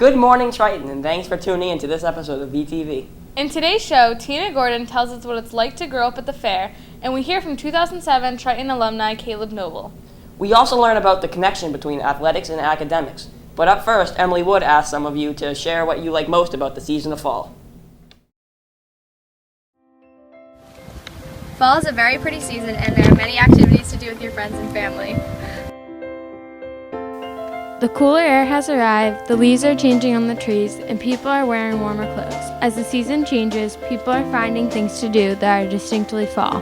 Good morning, Triton, and thanks for tuning in to this episode of VTV. In today's show, Tina Gordon tells us what it's like to grow up at the fair, and we hear from 2007 Triton alumni Caleb Noble. We also learn about the connection between athletics and academics. But up first, Emily Wood asked some of you to share what you like most about the season of fall. Fall is a very pretty season, and there are many activities to do with your friends and family. The cooler air has arrived, the leaves are changing on the trees, and people are wearing warmer clothes. As the season changes, people are finding things to do that are distinctly fall.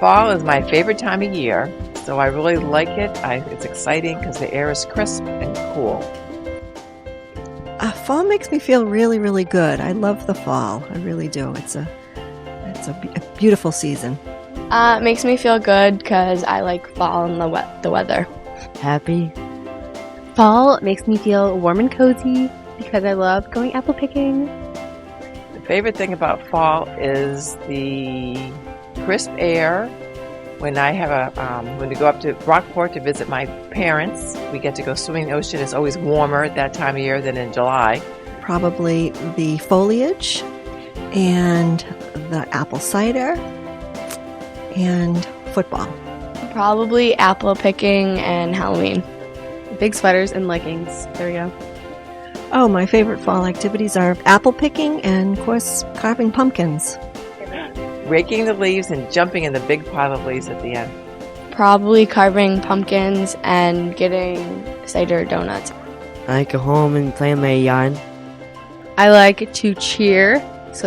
Fall is my favorite time of year, so I really like it. It's exciting because the air is crisp and cool. Fall makes me feel really, really good. I love the fall. I really do. It's a beautiful season. It makes me feel good because I like fall and the weather. Happy. Fall makes me feel warm and cozy because I love going apple picking. The favorite thing about fall is the crisp air. When we go up to Rockport to visit my parents, we get to go swimming in the ocean. It's always warmer at that time of year than in July. Probably the foliage and the apple cider and football. Probably apple picking and Halloween. Big sweaters and leggings. There we go. Oh, my favorite fall activities are apple picking and, of course, carving pumpkins. Raking the leaves and jumping in the big pile of leaves at the end. Probably carving pumpkins and getting cider donuts. I go home and play in my yard. I like to cheer,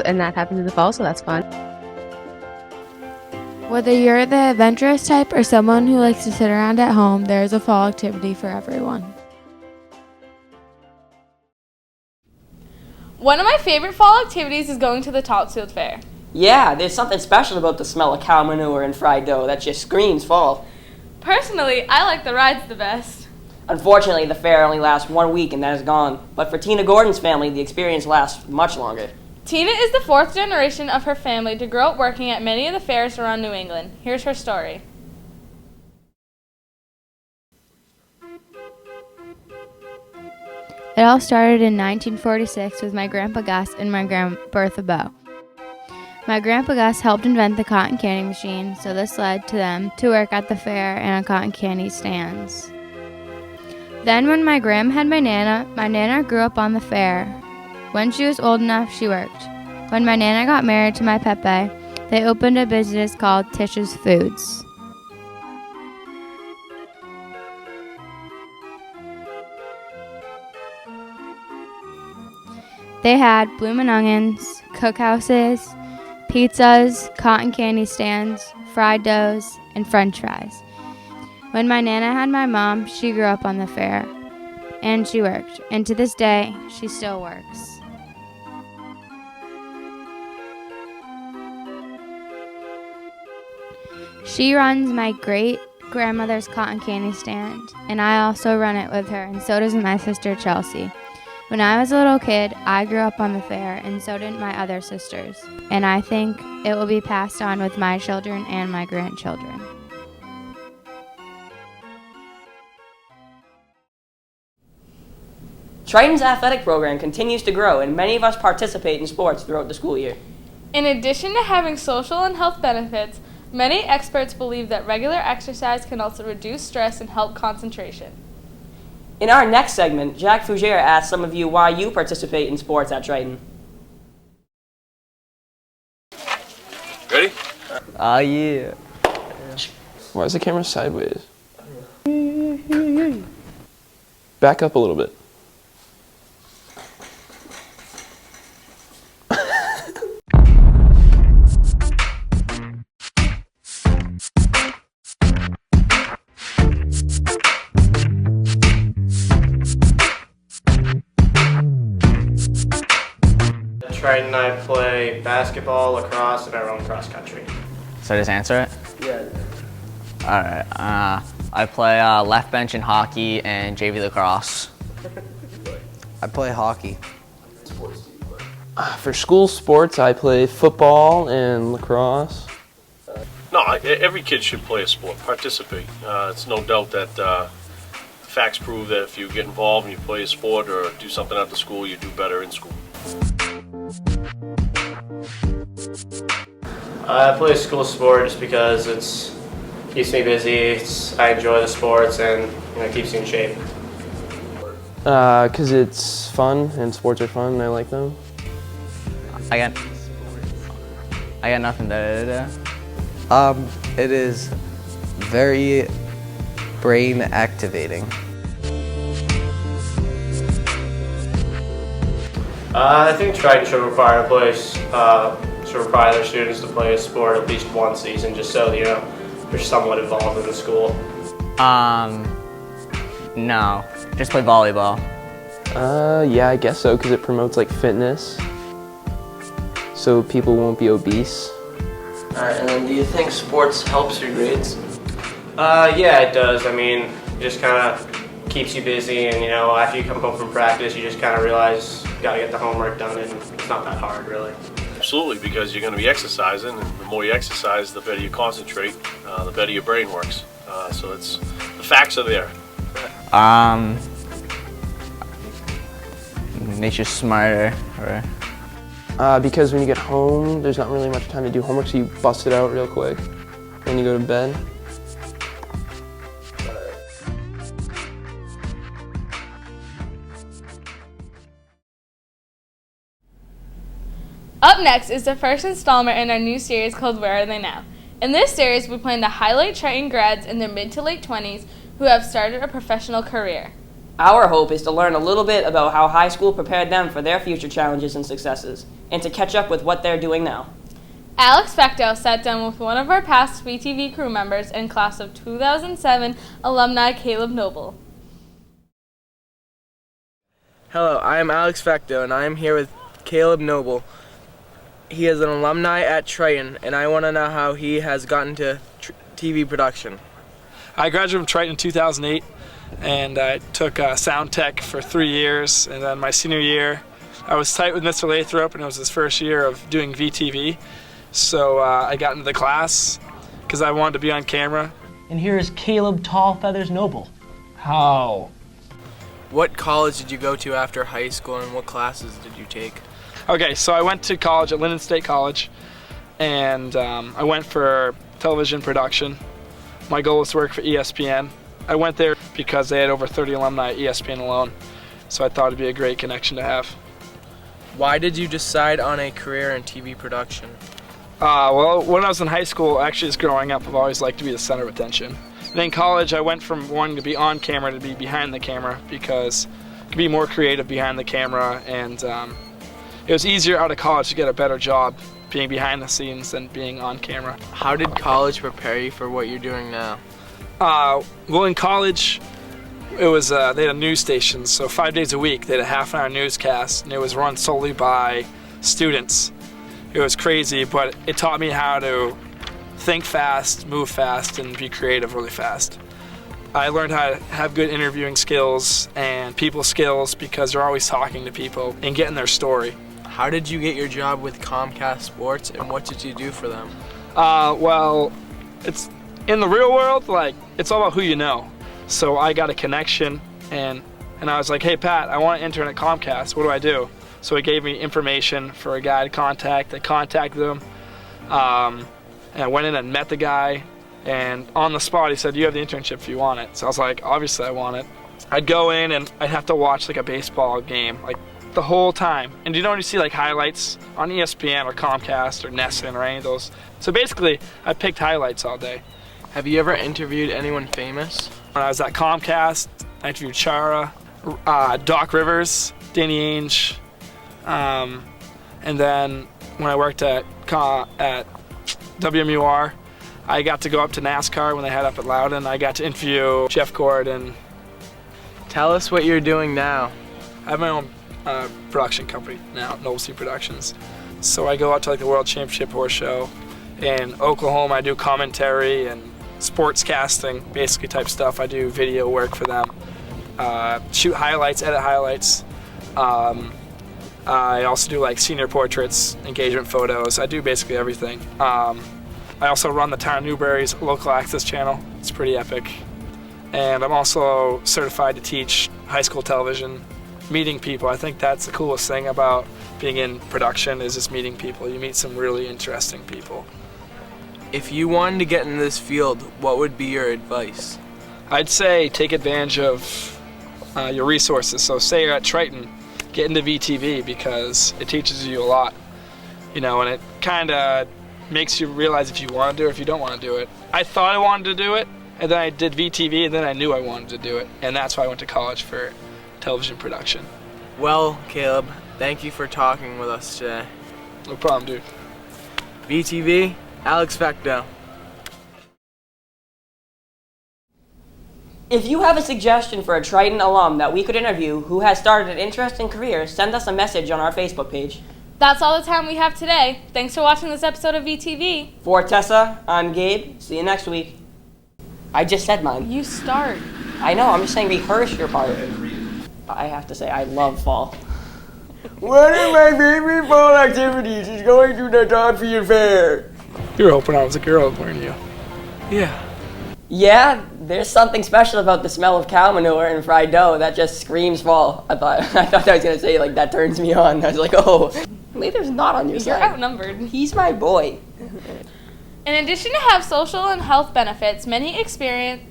and that happens in the fall, so that's fun. Whether you're the adventurous type or someone who likes to sit around at home, there's a fall activity for everyone. One of my favorite fall activities is going to the Topsfield Fair. Yeah, there's something special about the smell of cow manure and fried dough that just screams fall. Personally, I like the rides the best. Unfortunately, the fair only lasts 1 week and then it's gone. But for Tina Gordon's family, the experience lasts much longer. Tina is the fourth generation of her family to grow up working at many of the fairs around New England. Here's her story. It all started in 1946 with my Grandpa Gus and my Grandma Bertha Bow. My Grandpa Gus helped invent the cotton candy machine, so this led to them to work at the fair and on cotton candy stands. Then when my Grandma had my Nana grew up on the fair. When she was old enough, she worked. When my Nana got married to my Pepe, they opened a business called Tish's Foods. They had bloomin' onions, cookhouses, pizzas, cotton candy stands, fried doughs, and french fries. When my Nana had my mom, she grew up on the fair, and she worked, and to this day, she still works. She runs my great-grandmother's cotton candy stand, and I also run it with her, and so does my sister Chelsea. When I was a little kid, I grew up on the fair, and so did my other sisters, and I think it will be passed on with my children and my grandchildren. Triton's athletic program continues to grow, and many of us participate in sports throughout the school year. In addition to having social and health benefits, many experts believe that regular exercise can also reduce stress and help concentration. In our next segment, Jacques Fougere asked some of you why you participate in sports at Triton. Ready? Yeah. Why is the camera sideways? Back up a little bit. Triton and I play basketball, lacrosse, and I run cross country. So just answer it? Yeah. Alright, I play left bench in hockey and JV lacrosse. I play hockey. For school sports, I play football and lacrosse. No, every kid should play a sport, participate. It's no doubt that facts prove that if you get involved and you play a sport or do something after school, you do better in school. I play a school sport just because it keeps me busy. I enjoy the sports, and it keeps me in shape. Because it's fun and sports are fun and I like them. I got nothing. It is very brain activating. I think Triton should require their students to play a sport at least one season, just so they're somewhat involved in the school. No, just play volleyball. Yeah, I guess so, because it promotes like fitness, so people won't be obese. Alright, and then do you think sports helps your grades? Yeah, it does. I mean, it just kind of keeps you busy, and after you come home from practice, you just kind of realize you got to get the homework done, and it's not that hard, really. Absolutely, because you're going to be exercising, and the more you exercise, the better you concentrate, the better your brain works. So the facts are there. Makes you smarter, or Because when you get home, there's not really much time to do homework, so you bust it out real quick, then you go to bed. Up next is the first installment in our new series called Where Are They Now? In this series, we plan to highlight Triton grads in their mid to late 20s who have started a professional career. Our hope is to learn a little bit about how high school prepared them for their future challenges and successes, and to catch up with what they're doing now. Alex Fecto sat down with one of our past VTV crew members and class of 2007 alumni Caleb Noble. Hello, I am Alex Fecto, and I am here with Caleb Noble. He is an alumni at Triton, and I want to know how he has gotten to TV production. I graduated from Triton in 2008, and I took sound tech for 3 years, and then my senior year I was tight with Mr. Lathrop, and it was his first year of doing VTV, so I got into the class because I wanted to be on camera. And here is Caleb Tall Feathers Noble. How? What college did you go to after high school, and what classes did you take? Okay, so I went to college at Linden State College, and I went for television production. My goal was to work for ESPN. I went there because they had over 30 alumni at ESPN alone, so I thought it'd be a great connection to have. Why did you decide on a career in TV production? Well, when I was in high school, actually just growing up, I've always liked to be the center of attention. And in college, I went from wanting to be on camera to be behind the camera because I could be more creative behind the camera, and it was easier out of college to get a better job being behind the scenes than being on camera. How did college prepare you for what you're doing now? Well, in college, it was they had a news station, so 5 days a week they had a half-an-hour newscast, and it was run solely by students. It was crazy, but it taught me how to think fast, move fast, and be creative really fast. I learned how to have good interviewing skills and people skills because they're always talking to people and getting their story. How did you get your job with Comcast Sports, and what did you do for them? Well, it's in the real world, it's all about who you know. So I got a connection, and I was like, hey Pat, I want to intern at Comcast, what do I do? So he gave me information for a guy to contact. I contacted him, and I went in and met the guy, and on the spot he said, you have the internship if you want it. So I was like, obviously I want it. I'd go in and I'd have to watch a baseball game, the whole time. And you don't see highlights on ESPN or Comcast or Nesson or any of those. So basically, I picked highlights all day. Have you ever interviewed anyone famous? When I was at Comcast, I interviewed Chara, Doc Rivers, Danny Ainge, and then when I worked at WMUR, I got to go up to NASCAR when they had up at Loudon. I got to interview Jeff Gordon. Tell us what you're doing now. I have my own production company now, Noble Sea Productions. So I go out to the World Championship Horse Show. In Oklahoma, I do commentary and sports casting, basically type stuff. I do video work for them. Shoot highlights, edit highlights. I also do senior portraits, engagement photos. I do basically everything. I also run the Town of Newbury's local access channel. It's pretty epic. And I'm also certified to teach high school television, meeting people. I think that's the coolest thing about being in production is just meeting people. You meet some really interesting people. If you wanted to get in this field, what would be your advice? I'd say take advantage of your resources. So say you're at Triton, get into VTV because it teaches you a lot, and it kind of makes you realize if you want to do it or if you don't want to do it. I thought I wanted to do it, and then I did VTV, and then I knew I wanted to do it, and that's why I went to college for television production. Well, Caleb, thank you for talking with us today. No problem, dude. VTV, Alex Fecto. If you have a suggestion for a Triton alum that we could interview who has started an interesting career, send us a message on our Facebook page. That's all the time we have today. Thanks for watching this episode of VTV. For Tessa, I'm Gabe. See you next week. I just said mine. You start. I know, I'm just saying rehearse your part. I have to say, I love fall. One of my favorite fall activities is going to the Topsfield Fair. You were hoping I was a girl, weren't you? Yeah. Yeah, there's something special about the smell of cow manure and fried dough that just screams fall. I thought I was gonna say like that turns me on. I was like, oh, Lather's not on your side. You're outnumbered. He's my boy. In addition to have social and health benefits, many experience.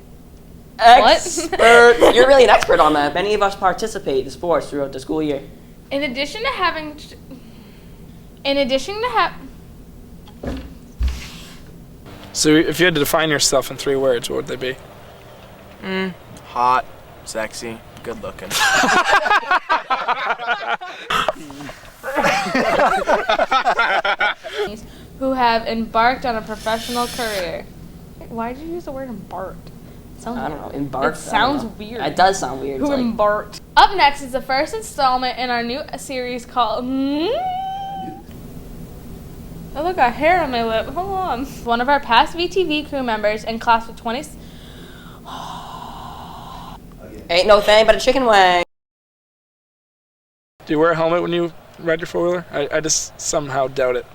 Expert. You're really an expert on that. Many of us participate in sports throughout the school year. In addition to having. So if you had to define yourself in 3 words, what would they be? Hot, sexy, good looking. Who have embarked on a professional career. Why did you use the word embarked? I don't know, embarked. It sounds weird. It does sound weird. Who embarked. Up next is the first installment in our new series called Oh, look, I got hair on my lip. Hold on. One of our past VTV crew members in class with 20... Ain't no thing but a chicken wing. Do you wear a helmet when you ride your four-wheeler? I just somehow doubt it.